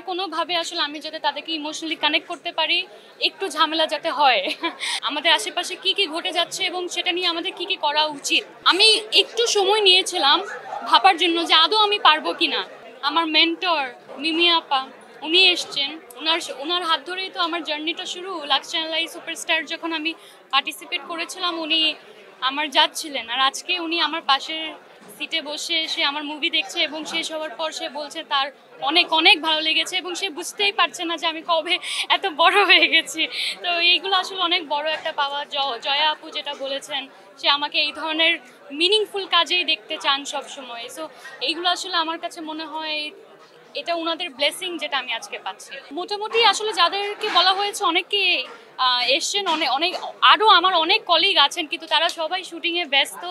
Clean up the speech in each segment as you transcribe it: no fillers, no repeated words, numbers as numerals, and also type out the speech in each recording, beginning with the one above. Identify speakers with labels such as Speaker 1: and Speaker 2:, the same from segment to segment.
Speaker 1: কোনোভাবে আসলে আমি যাতে তাদেরকে ইমোশনালি কানেক্ট করতে পারি, একটু ঝামেলা যাতে হয়। আমাদের আশেপাশে কি কি ঘটে যাচ্ছে এবং সেটা নিয়ে আমাদের কি কি করা উচিত। আমি একটু সময় নিয়েছিলাম ভাবার জন্য যে আদৌ আমি পারবো কিনা। আমার মেন্টর মিমি আপা উনি এসছেন, ওনার হাত ধরেই তো আমার জার্নিটা শুরু। লাক্স চ্যানেল আই সুপারস্টার যখন আমি পার্টিসিপেট করেছিলাম উনি আমার জাজ ছিলেন, আর আজকে উনি আমার পাশের সিটে বসে সে আমার মুভি দেখছে এবং শেষ হওয়ার পর সে বলছে তার অনেক অনেক ভালো লেগেছে এবং সে বুঝতেই পারছে না যে আমি কবে এত বড় হয়ে গেছি। তো এইগুলো আসলে অনেক বড় একটা পাওয়া। জয়া আপু যেটা বলেছেন, সে আমাকে এই ধরনের মিনিংফুল কাজেই দেখতে চান সব সময়। সো এইগুলো আসলে আমার কাছে মনে হয় এটা ওনাদের ব্লেসিং যেটা আমি আজকে পাচ্ছি। মোটামুটি আসলে যাদেরকে বলা হয়েছে অনেকে এসছেন, অনেক অনেক আরও আমার অনেক কলিগ আছেন, কিন্তু তারা সবাই শুটিংয়ে ব্যস্ত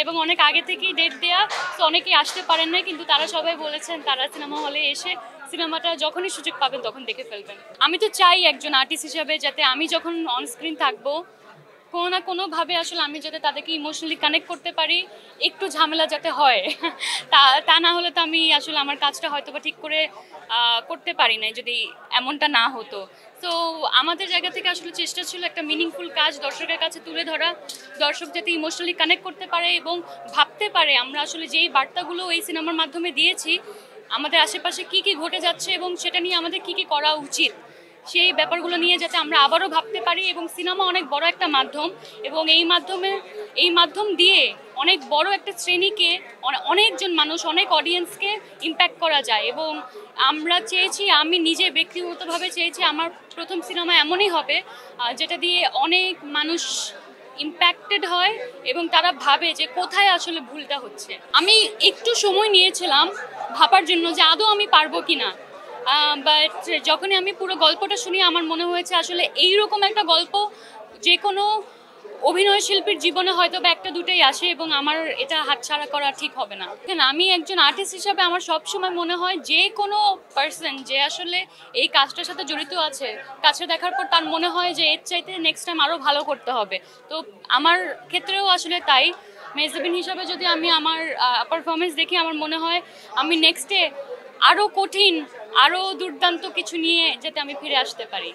Speaker 1: এবং অনেক আগে থেকেই ডেট দেওয়া, তো অনেকেই আসতে পারেন না। কিন্তু তারা সবাই বলেছেন তারা সিনেমা হলে এসে সিনেমাটা যখনই সুযোগ পাবেন তখন দেখে ফেলবেন। আমি তো চাই একজন আর্টিস্ট হিসাবে যাতে আমি যখন অন স্ক্রিন থাকবো কোনো না কোনোভাবে আসলে আমি যাতে তাদেরকে ইমোশনালি কানেক্ট করতে পারি, একটু ঝামেলা যাতে হয়। তা না হলে তো আমি আসলে আমার কাজটা হয়তো বা ঠিক করে করতে পারি না যদি এমনটা না হতো। তো আমাদের জায়গা থেকে আসলে চেষ্টা ছিল একটা মিনিংফুল কাজ দর্শকের কাছে তুলে ধরা, দর্শক যাতে ইমোশনালি কানেক্ট করতে পারে এবং ভাবতে পারে আমরা আসলে যেই বার্তাগুলো এই সিনেমার মাধ্যমে দিয়েছি আমাদের আশেপাশে কি কি ঘটে যাচ্ছে এবং সেটা নিয়ে আমাদের কি কি করা উচিত, সেই ব্যাপারগুলো নিয়ে যাতে আমরা আবারও ভাবতে পারি। এবং সিনেমা অনেক বড় একটা মাধ্যম এবং এই মাধ্যম দিয়ে অনেক বড় একটা শ্রেণীকে, অনেকজন মানুষ, অনেক অডিয়েন্সকে ইম্প্যাক্ট করা যায়। এবং আমরা চেয়েছি, আমি নিজে ব্যক্তিগতভাবে চেয়েছি আমার প্রথম সিনেমা এমনই হবে যেটা দিয়ে অনেক মানুষ ইম্প্যাক্টেড হয় এবং তারা ভাবে যে কোথায় আসলে ভুলটা হচ্ছে। আমি একটু সময় নিয়েছিলাম ভাবার জন্য যে আদৌ আমি পারবো কিনা, বাট যখনই আমি পুরো গল্পটা শুনি আমার মনে হয়েছে আসলে এইরকম একটা গল্প যে কোনো অভিনয় শিল্পীর জীবনে হয়তো বা একটা দুটোই আসে এবং আমার এটা হাতছাড়া করা ঠিক হবে না। আমি একজন আর্টিস্ট হিসাবে আমার সবসময় মনে হয় যে কোনো পার্সন যে আসলে এই কাজটার সাথে জড়িত আছে, কাজটা দেখার পর তার মনে হয় যে এর চাইতে নেক্সট টাইম আরও ভালো করতে হবে। তো আমার ক্ষেত্রেও আসলে তাই। মেহজাবিন হিসাবে যদি আমি আমার পারফরমেন্স দেখি আমার মনে হয় আমি নেক্সটে আরও কঠিন, আরও দুর্দান্ত কিছু নিয়ে যাতে আমি ফিরে আসতে পারি।